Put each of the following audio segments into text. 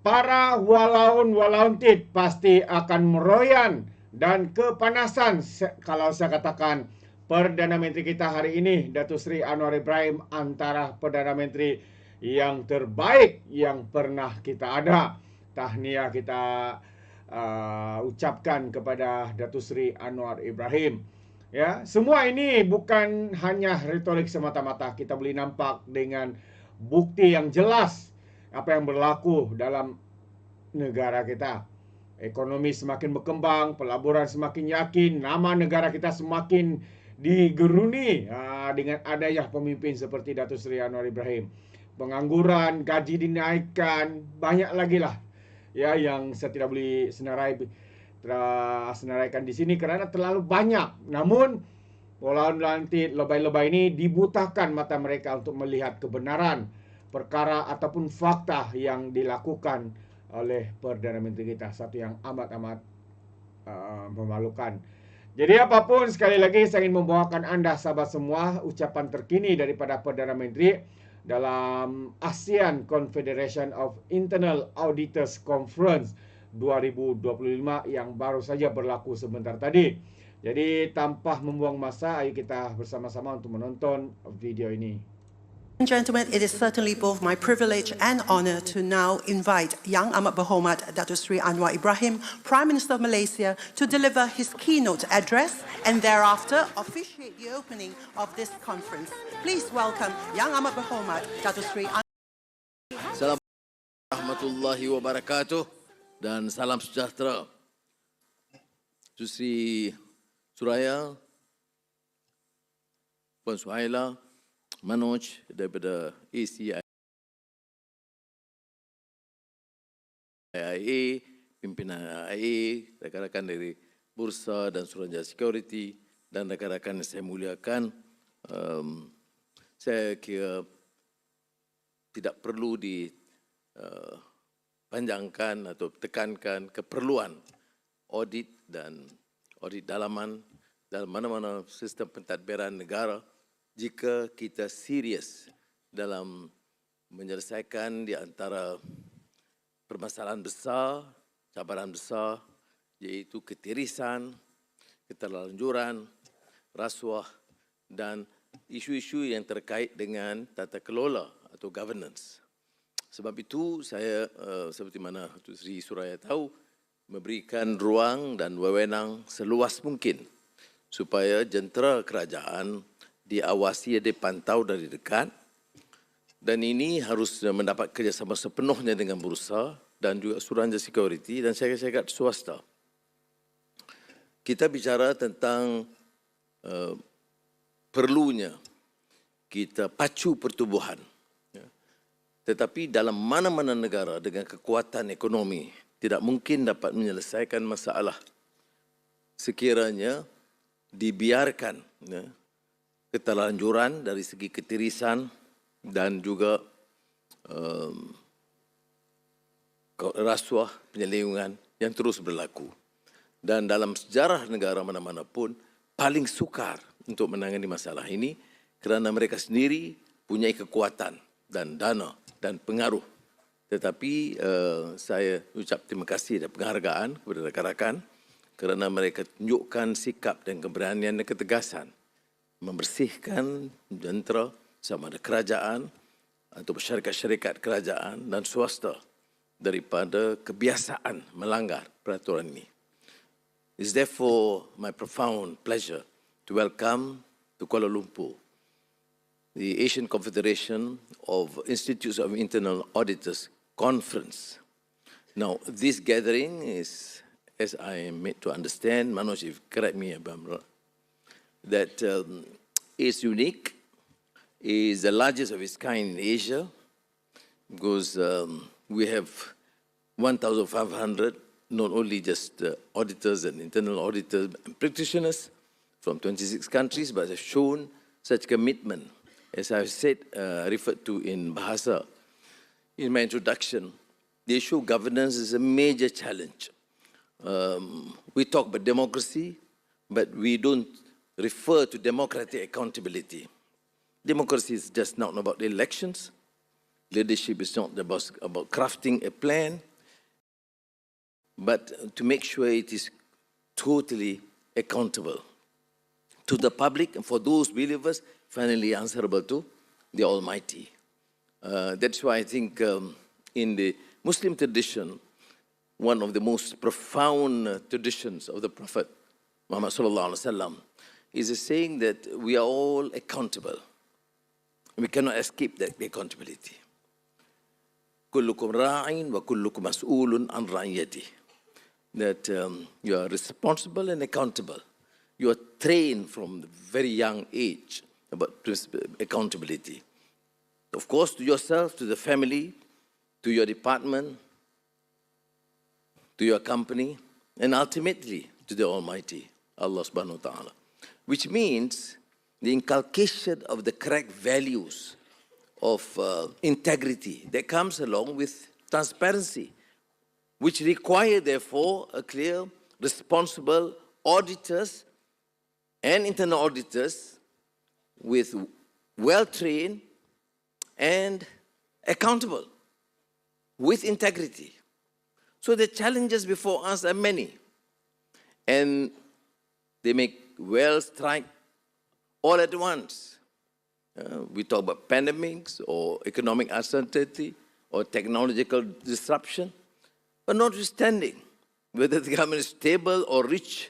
Para walaun pasti akan meroyan dan kepanasan kalau saya katakan Perdana Menteri kita hari ini, Datuk Seri Anwar Ibrahim, antara Perdana Menteri yang terbaik yang pernah kita ada. Tahniah kita ucapkan kepada Datuk Seri Anwar Ibrahim. Ya, semua ini bukan hanya retorik semata-mata. Kita boleh nampak dengan bukti yang jelas apa yang berlaku dalam negara kita. Ekonomi semakin berkembang, pelaburan semakin yakin, nama negara kita semakin digeruni dengan adanya pemimpin seperti Datuk Seri Anwar Ibrahim. Pengangguran, gaji dinaikkan, banyak lagi lah ya yang saya tidak boleh senaraikan di sini kerana terlalu banyak. Namun Walaun lebay-lebay ini dibutakan mata mereka untuk melihat kebenaran perkara ataupun fakta yang dilakukan oleh Perdana Menteri kita. Satu yang amat-amat memalukan. Jadi apapun, sekali lagi saya ingin membawakan anda sahabat semua ucapan terkini daripada Perdana Menteri dalam ASEAN Confederation of Internal Auditors Conference 2025 yang baru saja berlaku sebentar tadi. Jadi tanpa membuang masa, ayo kita bersama-sama untuk menonton video ini. Ladies and gentlemen, it is certainly both my privilege and honor to now invite Yang Amat Berhormat Datuk Seri Anwar Ibrahim, Prime Minister of Malaysia, to deliver his keynote address and thereafter officiate the opening of this conference. Please welcome Yang Amat Berhormat Datuk Seri Anwar. Assalamualaikum warahmatullahi wabarakatuh dan salam sejahtera. Sri Suraya, Puan Suhaila, Manoj daripada ACIA, pimpinan AIA, rakan-rakan dari Bursa dan Suruhanjaya Security dan rakan-rakan yang saya muliakan, saya kira tidak perlu dipanjangkan atau tekankan keperluan audit dan audit dalaman dalam mana-mana sistem pentadbiran negara jika kita serius dalam menyelesaikan di antara permasalahan besar, cabaran besar, iaitu ketirisan, keterlanjuran, rasuah dan isu-isu yang terkait dengan tata kelola atau governance. Sebab itu saya seperti mana Datuk Seri Suraya tahu, memberikan ruang dan wewenang seluas mungkin supaya jentera kerajaan diawasi dan dipantau dari dekat, dan ini harus mendapat kerjasama sepenuhnya dengan Bursa dan juga Suruhanjaya Security dan syarikat swasta. Kita bicara tentang perlunya kita pacu pertumbuhan, tetapi dalam mana-mana negara dengan kekuatan ekonomi tidak mungkin dapat menyelesaikan masalah sekiranya dibiarkan keterlanjuran dari segi ketirisan dan juga rasuah penyelewengan yang terus berlaku. Dan dalam sejarah negara mana-mana pun paling sukar untuk menangani masalah ini kerana mereka sendiri punya kekuatan dan dana dan pengaruh. Tetapi saya ucap terima kasih dan penghargaan kepada rakan-rakan kerana mereka tunjukkan sikap dan keberanian dan ketegasan membersihkan jentera sama ada kerajaan atau syarikat-syarikat kerajaan dan swasta daripada kebiasaan melanggar peraturan ini. It's therefore my profound pleasure to welcome to Kuala Lumpur the Asian Confederation of Institutes of Internal Auditors Conference. Now, this gathering is, as I am made to understand, Manoj, if correct me if I'm wrong, that is unique, is the largest of its kind in Asia, because we have 1,500, not only just auditors and internal auditors and practitioners from 26 countries, but have shown such commitment, as I've said, referred to in Bahasa. In my introduction, the issue of governance is a major challenge. We talk about democracy, but we don't refer to democratic accountability. Democracy is just not about the elections. Leadership is not about crafting a plan, but to make sure it is totally accountable to the public, and for those believers, finally answerable to the Almighty. That's why I think in the Muslim tradition, one of the most profound traditions of the Prophet Muhammad sallallahu alaihi wasallam is a saying that we are all accountable. We cannot escape that accountability. Kullukum ra'in wa kullukum mas'ulun an ra'iyati. That you are responsible and accountable. You are trained from the very young age about accountability. Of course, to yourself, to the family, to your department, to your company, and ultimately to the Almighty, Allah subhanahu wa ta'ala. Which means the inculcation of the correct values of integrity that comes along with transparency, which require, therefore, a clear, responsible auditors and internal auditors with well-trained and accountable, with integrity. So the challenges before us are many, and they make well strike all at once. We talk about pandemics or economic uncertainty or technological disruption, but notwithstanding whether the government is stable or rich,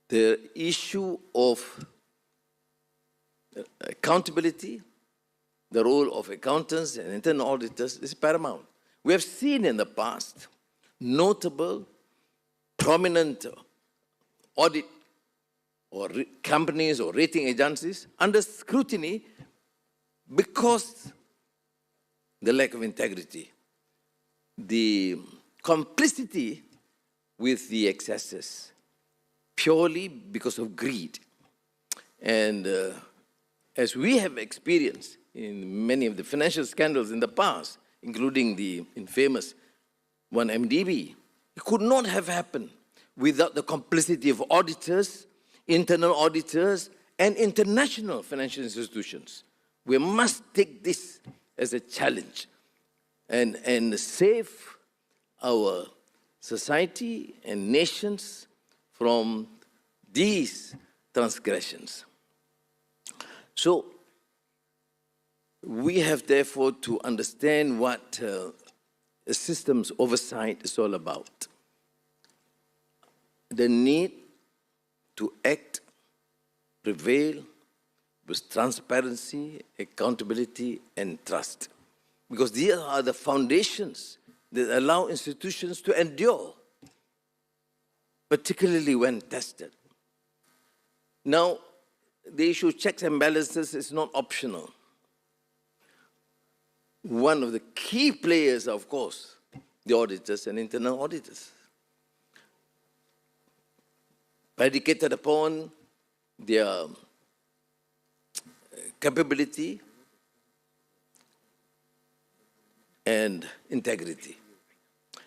the issue of accountability, the role of accountants and internal auditors is paramount. We have seen in the past notable, prominent audit or companies or rating agencies under scrutiny because the lack of integrity, the complicity with the excesses, purely because of greed. And as we have experienced in many of the financial scandals in the past, including the infamous one MDB, it could not have happened without the complicity of auditors, internal auditors, and international financial institutions. We must take this as a challenge and save our society and nations from these transgressions. So we have therefore to understand what a systems oversight is all about. The need to act, prevail with transparency, accountability, and trust. Because these are the foundations that allow institutions to endure, particularly when tested. Now, the issue of checks and balances is not optional. One of the key players, of course, the auditors and internal auditors, predicated upon their capability and integrity.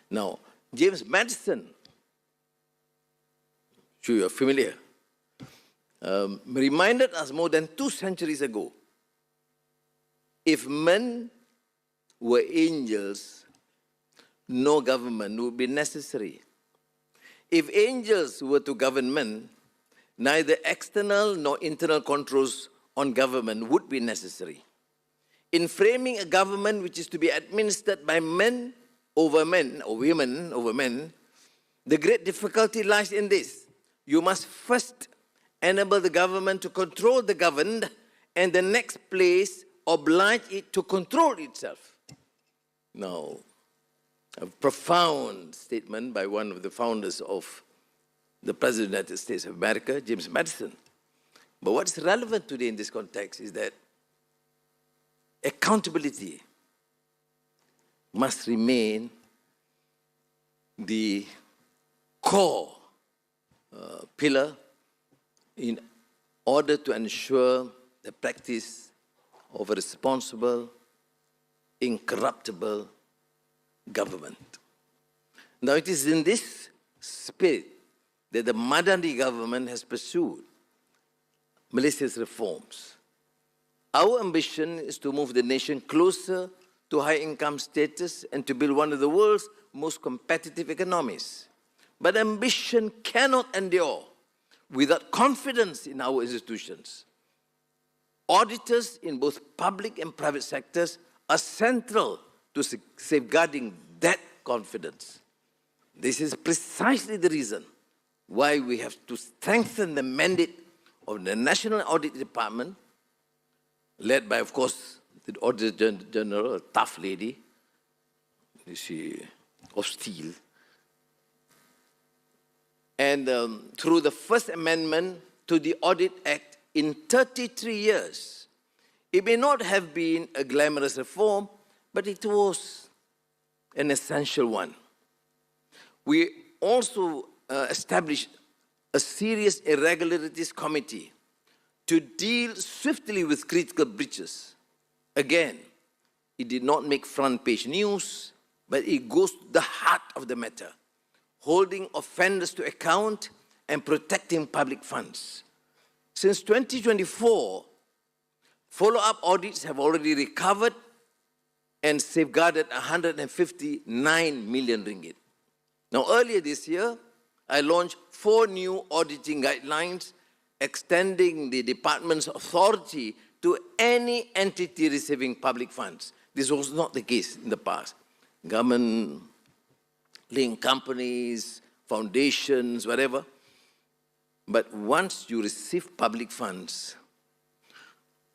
Now, James Madison, sure you're familiar, reminded us more than 2 centuries ago, if men were angels, no government would be necessary. If angels were to govern men, neither external nor internal controls on government would be necessary. In framing a government which is to be administered by men over men, or women over men, the great difficulty lies in this. You must first enable the government to control the governed, and the next place oblige it to control itself. Now, a profound statement by one of the founders of the President of the United States of America, James Madison. But what's relevant today in this context is that accountability must remain the core pillar in order to ensure the practice of a responsible, incorruptible government. Now, it is in this spirit that the Madani government has pursued Malaysia's reforms. Our ambition is to move the nation closer to high income status and to build one of the world's most competitive economies. But ambition cannot endure without confidence in our institutions. Auditors in both public and private sectors are central to safeguarding that confidence. This is precisely the reason why we have to strengthen the mandate of the National Audit Department, led by, of course, the Auditor General, a tough lady, she of steel. And through the first amendment to the Audit Act in 33 years, it may not have been a glamorous reform, but it was an essential one. We also established a serious irregularities committee to deal swiftly with critical breaches. Again, it did not make front page news, but it goes to the heart of the matter, holding offenders to account and protecting public funds. Since 2024, follow-up audits have already recovered and safeguarded 159 million ringgit. Now, earlier this year, I launched 4 new auditing guidelines extending the department's authority to any entity receiving public funds. This was not the case in the past. Government-linked companies, foundations, whatever. But once you receive public funds,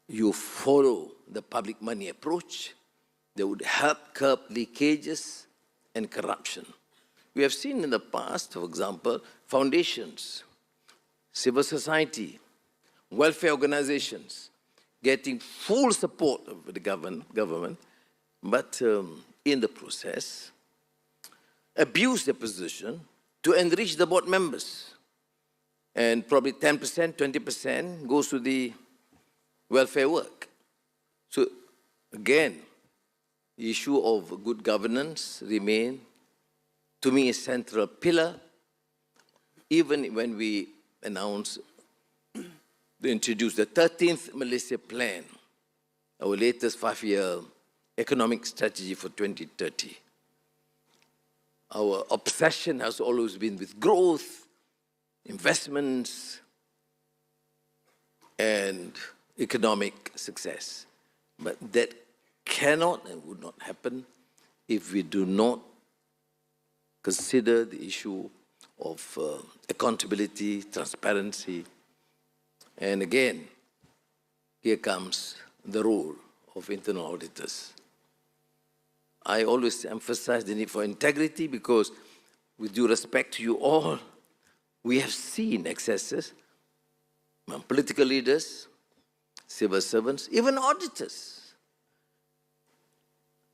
you follow the public money approach that would help curb leakages and corruption. We have seen in the past, for example, foundations, civil society, welfare organizations getting full support of the government, but in the process, abuse their position to enrich the board members. And probably 10%, 20% goes to the welfare work. So again, the issue of good governance remains, to me, a central pillar, even when we announce, we introduce the 13th Malaysia Plan, our latest 5-year economic strategy for 2030. Our obsession has always been with growth, investments, and economic success. But that cannot and would not happen if we do not consider the issue of accountability, transparency. And again, here comes the role of internal auditors. I always emphasize the need for integrity because, with due respect to you all, we have seen excesses among political leaders, civil servants, even auditors.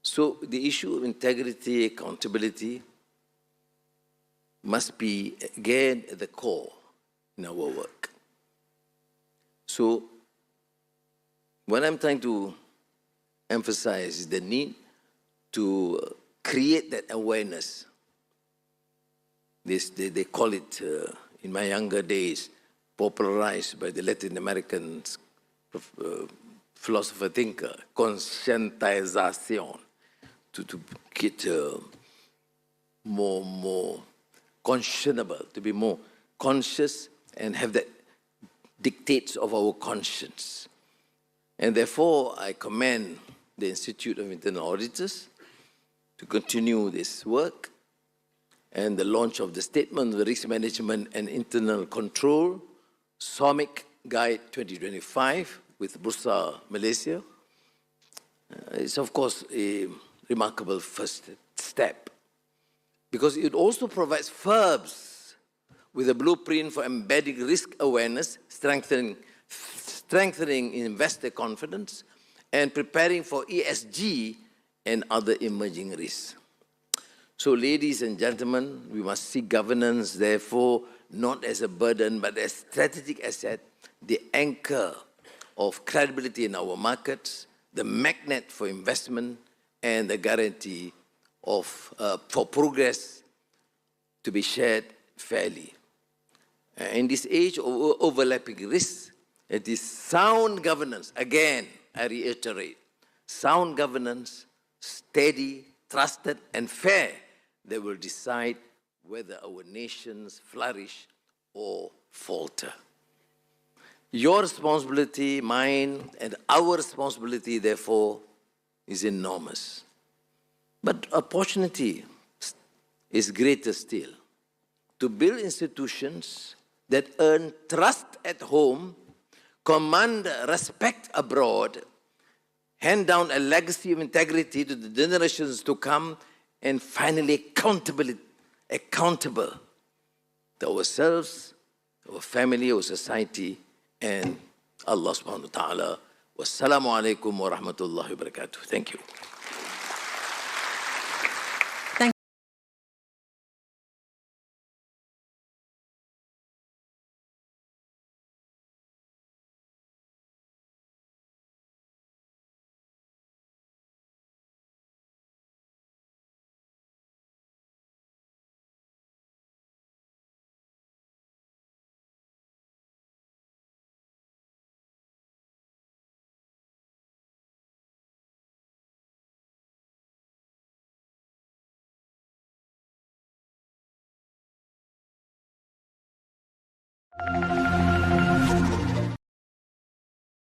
So the issue of integrity, accountability must be, again, at the core in our work. So what I'm trying to emphasize is the need to create that awareness. They call it, in my younger days, popularized by the Latin American philosopher thinker, conscientization, to get more conscionable, to be more conscious and have that dictates of our conscience. And therefore, I commend the Institute of Internal Auditors to continue this work, and the launch of the Statement of Risk Management and Internal Control, SOMIC Guide 2025 with Bursa Malaysia. It's of course a remarkable first step, because it also provides firms with a blueprint for embedding risk awareness, strengthening investor confidence, and preparing for ESG and other emerging risks. So, ladies and gentlemen, we must see governance, therefore, not as a burden, but as a strategic asset, the anchor of credibility in our markets, the magnet for investment, and the guarantee of, for progress to be shared fairly. In this age of overlapping risks, it is sound governance, again, I reiterate, sound governance, steady, trusted, and fair, they will decide whether our nations flourish or falter. Your responsibility, mine, and our responsibility, therefore, is enormous. But opportunity is greater still. To build institutions that earn trust at home, command respect abroad, hand down a legacy of integrity to the generations to come, and finally accountable to ourselves, our family, our society, and Allah subhanahu wa ta'ala. Wassalamu alaikum wa rahmatullahi wa barakatuh. Thank you.